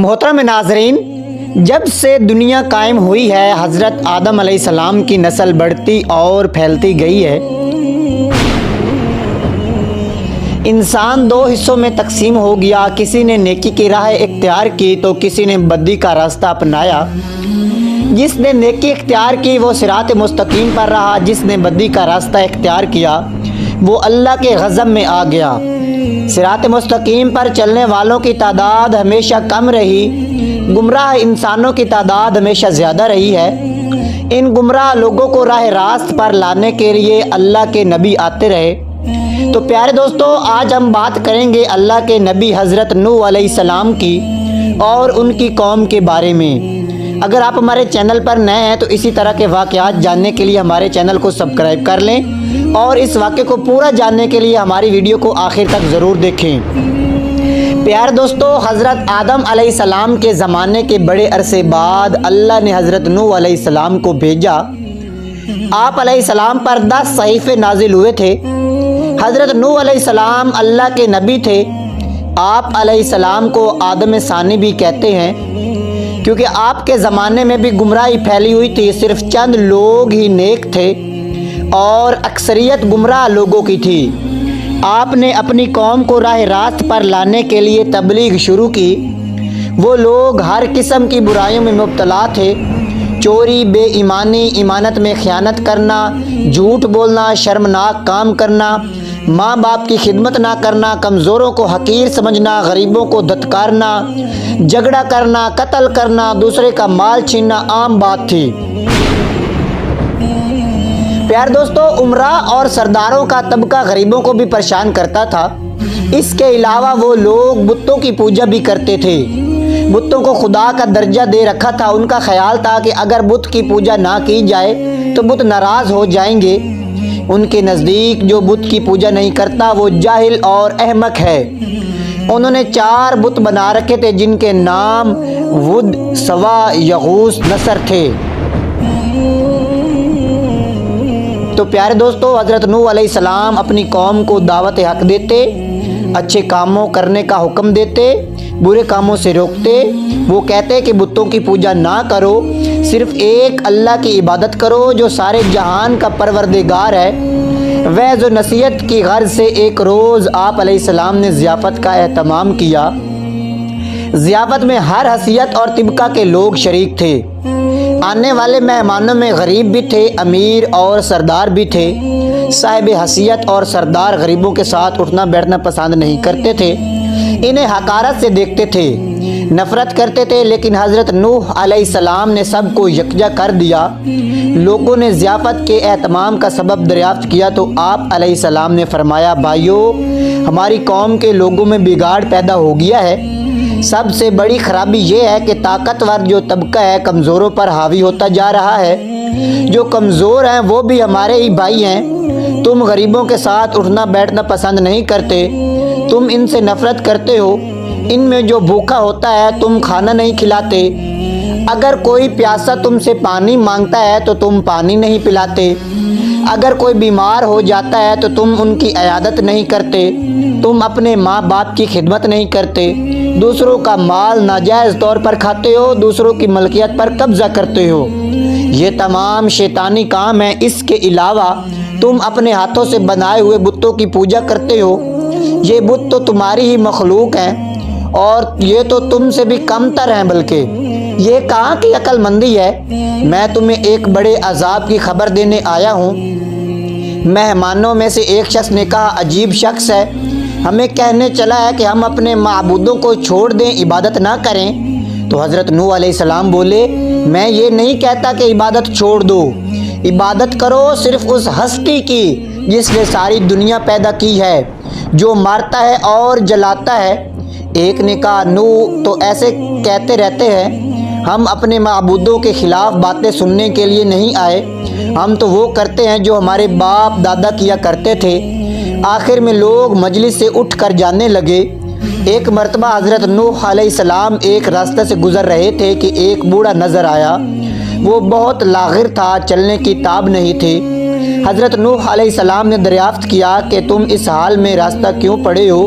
محترم ناظرین، جب سے دنیا قائم ہوئی ہے حضرت آدم علیہ السلام کی نسل بڑھتی اور پھیلتی گئی ہے۔ انسان دو حصوں میں تقسیم ہو گیا، کسی نے نیکی کی راہ اختیار کی تو کسی نے بدی کا راستہ اپنایا۔ جس نے نیکی اختیار کی وہ صراط مستقیم پر رہا، جس نے بدی کا راستہ اختیار کیا وہ اللہ کے غضب میں آ گیا۔ صراط مستقیم پر چلنے والوں کی تعداد ہمیشہ کم رہی، گمراہ انسانوں کی تعداد ہمیشہ زیادہ رہی ہے۔ ان گمراہ لوگوں کو راہ راست پر لانے کے لیے اللہ کے نبی آتے رہے۔ تو پیارے دوستو، آج ہم بات کریں گے اللہ کے نبی حضرت نوح علیہ السلام کی اور ان کی قوم کے بارے میں۔ اگر آپ ہمارے چینل پر نئے ہیں تو اسی طرح کے واقعات جاننے کے لیے ہمارے چینل کو سبسکرائب کر لیں اور اس واقعے کو پورا جاننے کے لیے ہماری ویڈیو کو آخر تک ضرور دیکھیں۔ پیارے دوستو، حضرت آدم علیہ السلام کے زمانے کے بڑے عرصے بعد اللہ نے حضرت نوح علیہ السلام کو بھیجا۔ آپ علیہ السلام پر 10 صحیفے نازل ہوئے تھے۔ حضرت نوح علیہ السلام اللہ کے نبی تھے۔ آپ علیہ السلام کو آدم ثانی بھی کہتے ہیں کیونکہ آپ کے زمانے میں بھی گمراہی پھیلی ہوئی تھی، صرف چند لوگ ہی نیک تھے اور اکثریت گمراہ لوگوں کی تھی۔ آپ نے اپنی قوم کو راہ راست پر لانے کے لیے تبلیغ شروع کی۔ وہ لوگ ہر قسم کی برائیوں میں مبتلا تھے، چوری، بے ایمانی، امانت میں خیانت کرنا، جھوٹ بولنا، شرمناک کام کرنا، ماں باپ کی خدمت نہ کرنا، کمزوروں کو حقیر سمجھنا، غریبوں کو دھتکارنا، جھگڑا کرنا، قتل کرنا، دوسرے کا مال چھیننا عام بات تھی۔ پیارے دوستو، امراء اور سرداروں کا طبقہ غریبوں کو بھی پریشان کرتا تھا۔ اس کے علاوہ وہ لوگ بتوں کی پوجا بھی کرتے تھے، بتوں کو خدا کا درجہ دے رکھا تھا۔ ان کا خیال تھا کہ اگر بت کی پوجا نہ کی جائے تو بت ناراض ہو جائیں گے۔ ان کے نزدیک جو بت کی پوجا نہیں کرتا وہ جاہل اور احمق ہے۔ انہوں نے 4 بت بنا رکھے تھے جن کے نام ود، سوا، یغوث، نصر تھے۔ تو پیارے دوستو، حضرت نوح علیہ السلام اپنی قوم کو دعوت حق دیتے، اچھے کاموں کرنے کا حکم دیتے، برے کاموں سے روکتے۔ وہ کہتے کہ بتوں کی پوجا نہ کرو، صرف ایک اللہ کی عبادت کرو جو سارے جہان کا پروردگار ہے۔ وعظ و نصیحت کی غرض سے ایک روز آپ علیہ السلام نے ضیافت کا اہتمام کیا۔ ضیافت میں ہر حیثیت اور طبقہ کے لوگ شریک تھے۔ آنے والے مہمانوں میں غریب بھی تھے، امیر اور سردار بھی تھے۔ صاحب حیثیت اور سردار غریبوں کے ساتھ اٹھنا بیٹھنا پسند نہیں کرتے تھے، انہیں حقارت سے دیکھتے تھے، نفرت کرتے تھے۔ لیکن حضرت نوح علیہ السلام نے سب کو یکجا کر دیا۔ لوگوں نے ضیافت کے اہتمام کا سبب دریافت کیا تو آپ علیہ السلام نے فرمایا، بھائیو، ہماری قوم کے لوگوں میں بگاڑ پیدا ہو گیا ہے۔ سب سے بڑی خرابی یہ ہے کہ طاقتور جو طبقہ ہے کمزوروں پر حاوی ہوتا جا رہا ہے۔ جو کمزور ہیں وہ بھی ہمارے ہی بھائی ہیں۔ تم غریبوں کے ساتھ اٹھنا بیٹھنا پسند نہیں کرتے، تم ان سے نفرت کرتے ہو۔ ان میں جو بھوکا ہوتا ہے تم کھانا نہیں کھلاتے، اگر کوئی پیاسا تم سے پانی مانگتا ہے تو تم پانی نہیں پلاتے، اگر کوئی بیمار ہو جاتا ہے تو تم ان کی عیادت نہیں کرتے، تم اپنے ماں باپ کی خدمت نہیں کرتے، دوسروں کا مال ناجائز طور پر کھاتے ہو، دوسروں کی ملکیت پر قبضہ کرتے ہو۔ یہ تمام شیطانی کام ہیں۔ اس کے علاوہ تم اپنے ہاتھوں سے بنائے ہوئے بتوں کی پوجا کرتے ہو۔ یہ بت تو تمہاری ہی مخلوق ہیں اور یہ تو تم سے بھی کم تر ہیں، بلکہ یہ کہاں کی عقل مندی ہے۔ میں تمہیں ایک بڑے عذاب کی خبر دینے آیا ہوں۔ مہمانوں میں سے ایک شخص نے کہا، عجیب شخص ہے، ہمیں کہنے چلا ہے کہ ہم اپنے معبودوں کو چھوڑ دیں، عبادت نہ کریں۔ تو حضرت نوح علیہ السلام بولے، میں یہ نہیں کہتا کہ عبادت چھوڑ دو، عبادت کرو صرف اس ہستی کی جس نے ساری دنیا پیدا کی ہے، جو مارتا ہے اور جلاتا ہے۔ ایک نے کہا، نوح تو ایسے کہتے رہتے ہیں، ہم اپنے معبودوں کے خلاف باتیں سننے کے لیے نہیں آئے، ہم تو وہ کرتے ہیں جو ہمارے باپ دادا کیا کرتے تھے۔ آخر میں لوگ مجلس سے اٹھ کر جانے لگے۔ ایک مرتبہ حضرت نوح علیہ السلام ایک راستہ سے گزر رہے تھے کہ ایک بوڑھا نظر آیا۔ وہ بہت لاغر تھا، چلنے کی تاب نہیں تھی۔ حضرت نوح علیہ السلام نے دریافت کیا کہ تم اس حال میں راستہ کیوں پڑے ہو؟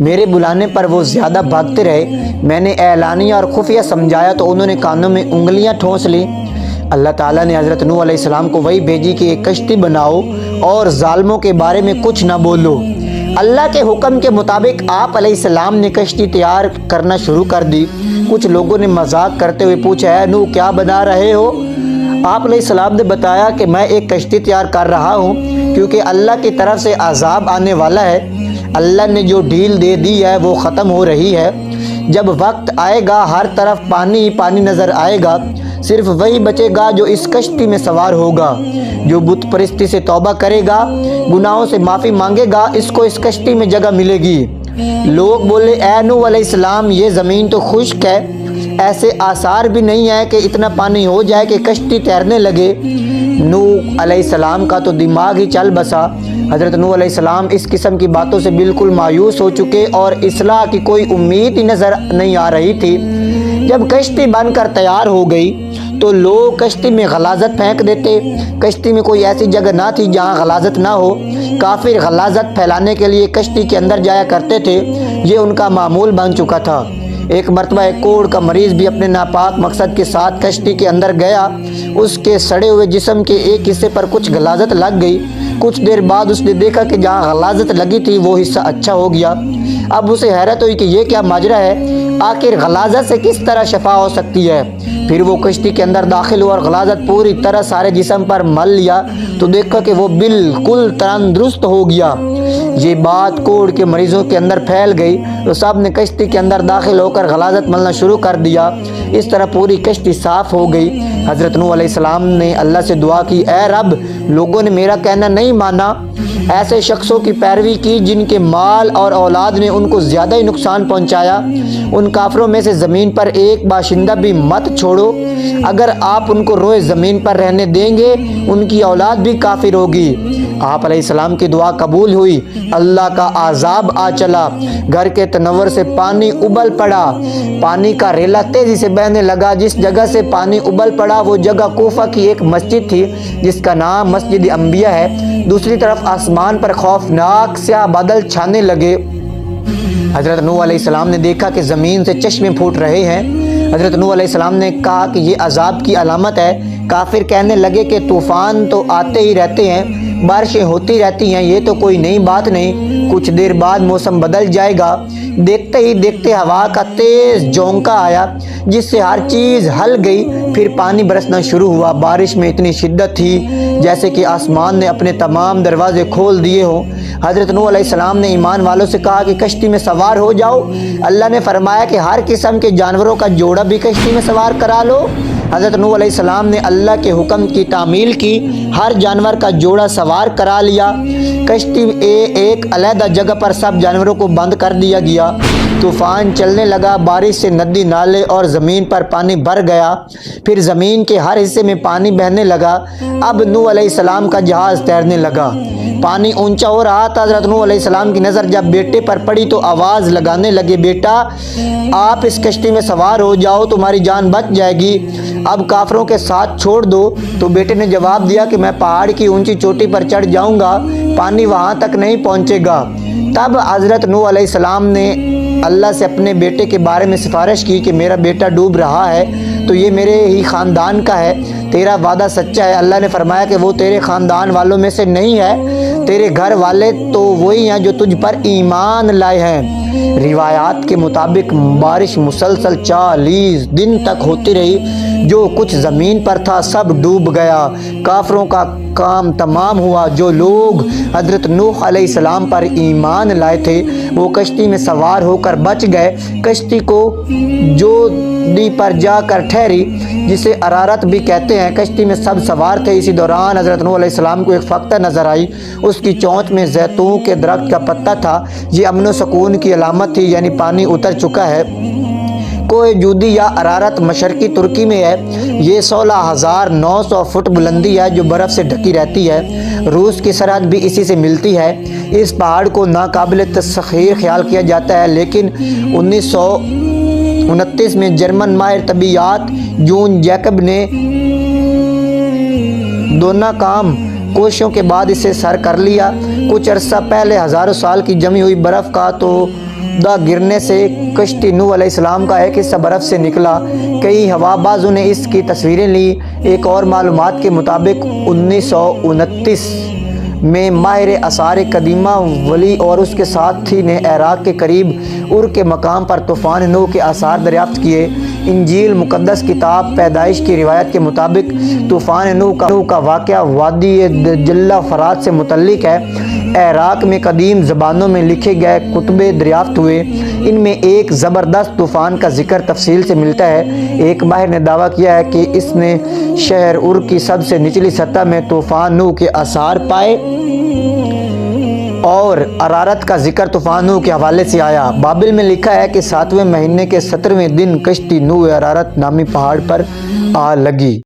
میرے بلانے پر وہ زیادہ بھاگتے رہے۔ میں نے اعلانیہ اور خفیہ سمجھایا تو انہوں نے کانوں میں انگلیاں ٹھونس لیں۔ اللہ تعالیٰ نے حضرت نوح علیہ السلام کو وحی بھیجی کہ ایک کشتی بناؤ اور ظالموں کے بارے میں کچھ نہ بولو۔ اللہ کے حکم کے مطابق آپ علیہ السلام نے کشتی تیار کرنا شروع کر دی۔ کچھ لوگوں نے مذاق کرتے ہوئے پوچھا، اے نوح کیا بنا رہے ہو؟ آپ علیہ السلام نے بتایا کہ میں ایک کشتی تیار کر رہا ہوں کیونکہ اللہ کی طرف سے عذاب آنے والا ہے۔ اللہ نے جو ڈھیل دے دی ہے وہ ختم ہو رہی ہے۔ جب وقت آئے گا ہر طرف پانی ہی پانی نظر آئے گا، صرف وہی بچے گا جو اس کشتی میں سوار ہوگا۔ جو بت پرستی سے توبہ کرے گا، گناہوں سے معافی مانگے گا، اس کو اس کشتی میں جگہ ملے گی۔ لوگ بولے، اے نوح علیہ السلام یہ زمین تو خشک ہے، ایسے آثار بھی نہیں ہے کہ اتنا پانی ہو جائے کہ کشتی تیرنے لگے۔ نوح علیہ السلام کا تو دماغ ہی چل بسا۔ حضرت نوح علیہ السلام اس قسم کی باتوں سے بالکل مایوس ہو چکے اور اصلاح کی کوئی امید ہی نظر نہیں آ رہی تھی۔ جب کشتی بن کر تیار ہو گئی تو لوگ کشتی میں غلاظت پھینک دیتے۔ کشتی میں کوئی ایسی جگہ نہ تھی جہاں غلاظت نہ ہو۔ کافر غلاظت پھیلانے کے لیے کشتی کے اندر جایا کرتے تھے، یہ ان کا معمول بن چکا تھا۔ ایک مرتبہ ایک کوڑ کا مریض بھی اپنے ناپاک مقصد کے ساتھ کشتی کے اندر گیا۔ اس کے سڑے ہوئے جسم کے ایک حصے پر کچھ غلاظت لگ گئی۔ کچھ دیر بعد اس نے دیکھا کہ جہاں غلاظت لگی تھی وہ حصہ اچھا ہو گیا۔ اب اسے حیرت ہوئی کہ یہ کیا ماجرا ہے، آخر غلاظت سے کس طرح شفا ہو سکتی ہے۔ پھر وہ کشتی کے اندر داخل ہوا اور غلاظت پوری طرح سارے جسم پر مل لیا تو دیکھا کہ وہ بالکل تندرست ہو گیا۔ یہ بات کوڑ کے مریضوں کے اندر پھیل گئی تو سب نے کشتی کے اندر داخل ہو کر غلاظت ملنا شروع کر دیا۔ اس طرح پوری کشتی صاف ہو گئی۔ حضرت نوح علیہ السلام نے اللہ سے دعا کی، اے رب، لوگوں نے میرا کہنا نہیں مانا، ایسے شخصوں کی پیروی کی جن کے مال اور اولاد نے ان کو زیادہ ہی نقصان پہنچایا۔ ان کافروں میں سے زمین پر ایک باشندہ بھی مت چھوڑو۔ اگر آپ ان کو روئے زمین پر رہنے دیں گے ان کی اولاد بھی کافر ہوگی۔ آپ علیہ السلام کی دعا قبول ہوئی۔ اللہ کا عذاب آ چلا۔ گھر کے تنور سے پانی ابل پڑا۔ پانی کا ریلا تیزی سے بہنے لگا۔ جس جگہ سے پانی ابل پڑا وہ جگہ کوفہ کی ایک مسجد تھی جس کا نام مسجد انبیاء ہے۔ دوسری طرف آسمان پر خوفناک سیاہ بادل چھانے لگے۔ حضرت نوح علیہ السلام نے دیکھا کہ زمین سے چشمے پھوٹ رہے ہیں۔ حضرت نوح علیہ السلام نے کہا کہ یہ عذاب کی علامت ہے۔ کافر کہنے لگے کہ طوفان تو آتے ہی رہتے ہیں، بارشیں ہوتی رہتی ہیں، یہ تو کوئی نئی بات نہیں، کچھ دیر بعد موسم بدل جائے گا۔ دیکھتے ہی دیکھتے ہوا کا تیز جھونکا آیا جس سے ہر چیز ہل گئی۔ پھر پانی برسنا شروع ہوا۔ بارش میں اتنی شدت تھی جیسے کہ آسمان نے اپنے تمام دروازے کھول دیے ہوں۔ حضرت نوح علیہ السلام نے ایمان والوں سے کہا کہ کشتی میں سوار ہو جاؤ۔ اللہ نے فرمایا کہ ہر قسم کے جانوروں کا جوڑا بھی کشتی میں سوار کرا لو۔ حضرت نوح علیہ السلام نے اللہ کے حکم کی تعمیل کی، ہر جانور کا جوڑا سوار کرا لیا۔ کشتی ایک علیحدہ جگہ پر سب جانوروں کو بند کر دیا گیا۔ طوفان چلنے لگا، بارش سے ندی نالے اور زمین پر پانی بھر گیا۔ پھر زمین کے ہر حصے میں پانی بہنے لگا۔ اب نوح علیہ السلام کا جہاز تیرنے لگا۔ پانی اونچا ہو رہا تھا۔ حضرت نوح علیہ السلام کی نظر جب بیٹے پر پڑی تو آواز لگانے لگے، بیٹا آپ اس کشتی میں سوار ہو جاؤ، تمہاری جان بچ جائے گی، اب کافروں کے ساتھ چھوڑ دو۔ تو بیٹے نے جواب دیا کہ میں پہاڑ کی اونچی چوٹی پر چڑھ جاؤں گا، پانی وہاں تک نہیں پہنچے گا۔ تب حضرت نوح علیہ السلام نے اللہ سے اپنے بیٹے کے بارے میں سفارش کی کہ میرا بیٹا ڈوب رہا ہے تو یہ میرے ہی خاندان کا ہے، تیرا وعدہ سچا ہے۔ اللہ نے فرمایا کہ وہ تیرے خاندان والوں میں سے نہیں ہے، تیرے گھر والے تو وہی ہیں جو تجھ پر ایمان لائے ہیں۔ روایات کے مطابق بارش مسلسل 40 دن تک ہوتی رہی۔ جو کچھ زمین پر تھا سب ڈوب گیا۔ کافروں کا کام تمام ہوا۔ جو لوگ حضرت نوح علیہ السلام پر ایمان لائے تھے وہ کشتی میں سوار ہو کر بچ گئے۔ کشتی کو جودی پر جا کر ٹھہری جسے ارارت بھی کہتے ہیں۔ کشتی میں سب سوار تھے۔ اسی دوران حضرت نوح علیہ السلام کو ایک فختہ نظر آئی، اس کی چونچ میں زیتون کے درخت کا پتا تھا۔ یہ امن و سکون کی علامت تھی، یعنی پانی اتر چکا ہے۔ کوہ جودی یا ارارت مشرقی ترکی میں ہے۔ یہ 16,900 فٹ بلندی ہے جو برف سے ڈھکی رہتی ہے۔ روس کی سرحد بھی اسی سے ملتی ہے۔ اس پہاڑ کو ناقابل تسخیر خیال کیا جاتا ہے، لیکن 1929 میں جرمن ماہر طبیعیات جون جیکب نے دونوں کام کوششوں کے بعد اسے سر کر لیا۔ کچھ عرصہ پہلے ہزاروں سال کی جمی ہوئی برف کا تو دا گرنے سے کشتی نوح علیہ السلام کا ایک حصہ برف سے نکلا۔ کئی ہوابازوں نے اس کی تصویریں لی۔ ایک اور معلومات کے مطابق 1929 میں ماہر آثار قدیمہ ولی اور اس کے ساتھی نے عراق کے قریب ار کے مقام پر طوفان نوح کے آثار دریافت کیے۔ انجیل مقدس کتاب پیدائش کی روایت کے مطابق طوفان نوح کا واقعہ وادی جلہ فرات سے متعلق ہے۔ عراق میں قدیم زبانوں میں لکھے گئے کتبے دریافت ہوئے۔ ان میں ایک زبردست طوفان کا ذکر تفصیل سے ملتا ہے۔ ایک ماہر نے دعویٰ کیا ہے کہ اس نے شہر ار کی سب سے نچلی سطح میں طوفان نوح کے آثار پائے اور ارارت کا ذکر طوفان نوح کے حوالے سے آیا۔ بابل میں لکھا ہے کہ 7ویں مہینے کے 17ویں دن کشتی نوح ارارت نامی پہاڑ پر آ لگی۔